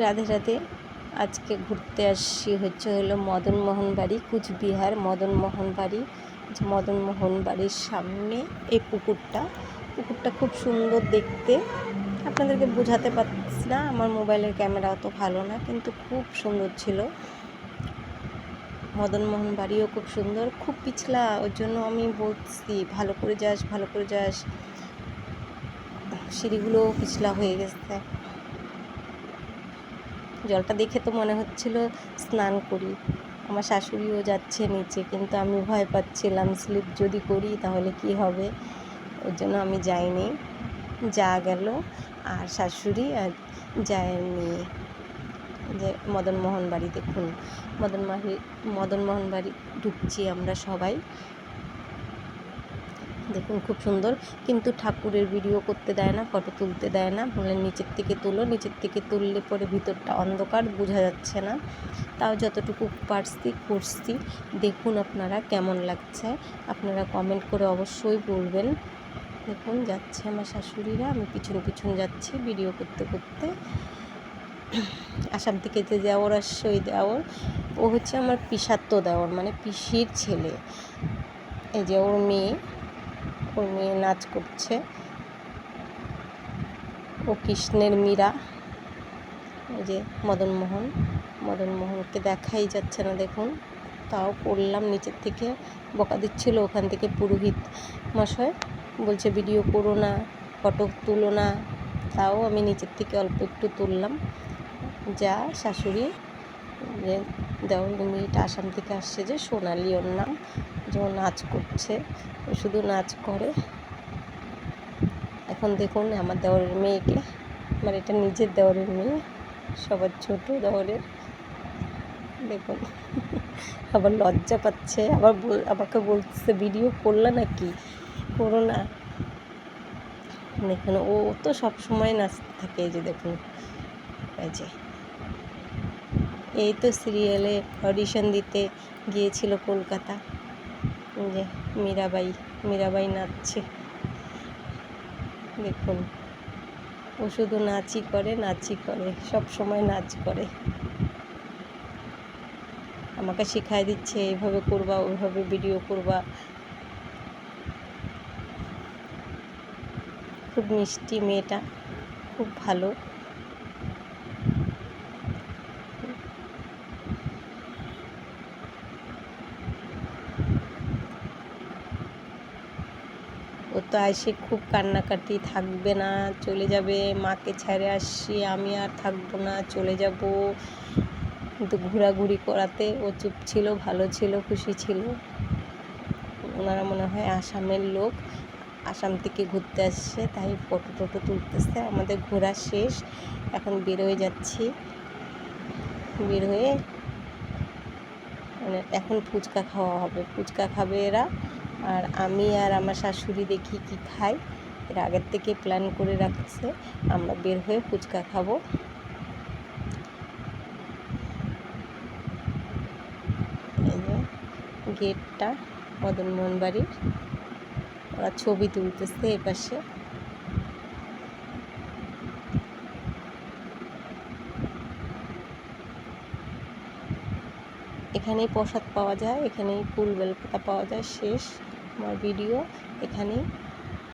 রাধে রাধে। আজকে ঘুরতে আসছি হলো মদনমোহন বাড়ি, কুচবিহার মদনমোহন বাড়ি। মদনমোহন বাড়ির সামনে এই পুকুরটা খুব সুন্দর দেখতে। আপনাদেরকে বোঝাতে পারছি না, আমার মোবাইলের ক্যামেরা অত ভালো না, কিন্তু খুব সুন্দর ছিল। মদনমোহন বাড়িও খুব সুন্দর, খুব পিছলা, ওর জন্য আমি বলছি ভালো করে যাস। সিঁড়িগুলোও পিছলা হয়ে গেছে। জলটা দেখে তো মনে হচ্ছিল স্নান করি। আমার শাশুড়িও যাচ্ছে নিচে, কিন্তু আমি ভয় পাচ্ছিলাম স্লিপ যদি করি তাহলে কি হবে, ওর জন্য আমি যাইনি। যা গেল আর শাশুড়ি আর যায়নি। যে মদনমোহন বাড়ি দেখুন, মদনমোহন বাড়ি ঢুকছি আমরা সবাই। দেখুন খুব সুন্দর, কিন্তু ঠাকুরের ভিডিও করতে দেয় না, ফটো তুলতে দেয় না, বলে নিচের থেকে তুলো। নিচের থেকে তুললে পরে ভিতরটা অন্ধকার, বোঝা যাচ্ছে না। তাও যতটুকু পারছি করছি। দেখুন আপনারা কেমন লাগছে, আপনারা কমেন্ট করে অবশ্যই বলবেন। দেখুন যাচ্ছে আমার শাশুড়িরা, আমি পিছন যাচ্ছি ভিডিও করতে করতে। আসাম থেকে যে দেওর আসছে, ওই দেওর ও হচ্ছে আমার পিসাত্ত দেওর, মানে পিসির ছেলে। এই যে ওর মেয়ে নাচ করছে, ও কৃষ্ণের মীরা। এই যে মদনমোহনকে দেখাই যাচ্ছে না, দেখুন। তাও করলাম নিচের থেকে, বকা দিচ্ছিল ওখান থেকে পুরোহিত মশাই, বলছে ভিডিও করো না, ফটো তুলো না। তাও আমি নিচের থেকে অল্প একটু তুললাম। যা শাশুড়ি, যে দেওয়ার মেয়েটা আসাম থেকে আসছে, যে সোনালি ওর নাম, যে ও নাচ করছে, ও শুধু নাচ করে। এখন দেখুন আমার দেওরের মেয়েকে, আমার এটা নিজের দেওরের মেয়ে, সবার ছোট দেওরের। দেখুন আবার লজ্জা পাচ্ছে, আবার আমাকে বলছে ভিডিও করলা নাকি, করো না। দেখুন ও তো সবসময় নাচতে থাকে। এই যে দেখুন, এই তো সিরিয়ালে অডিশন দিতে গিয়েছিল কলকাতা। যে মীরাবাই নাচছে, দেখুন। ও শুধু নাচই করে, সব সময় নাচ করে। আমাকে শেখায় দিচ্ছে, এইভাবে করবা, ওইভাবে ভিডিও করবা। খুব মিষ্টি মেয়েটা, খুব ভালো। ও তো এসে খুব কান্নাকাটি, থাকবে না, চলে যাবে, মাকে ছেড়ে আসছি, আমি আর থাকবো না, চলে যাব। কিন্তু ঘোরাঘুরি করাতে ও চুপ ছিল, ভালো ছিল, খুশি ছিল। ওনারা মনে হয় আসামের লোক, আসাম থেকে ঘুরতে আসছে, তাই ফটো টটো তুলতেছে। আমাদের ঘোরা শেষ, এখন বের হয়ে যাচ্ছি। বের হয়ে মানে এখন ফুচকা খাওয়া হবে, ফুচকা খাবে এরা, আর আমি আর আমার শাশুড়ি দেখি কি খাই। এর আগের থেকে প্ল্যান করে রাখছে, আমরা বের হয়ে ফুচকা খাবো। এই যে গেটটা মদনমোহন বাড়ির, ওরা ছবি তুলতেছে এপাশে। এখানেই প্রসাদ পাওয়া যায়, এখানেই ফুল বেলপাতা পাওয়া যায়। শেষ আমার ভিডিও এখানেই।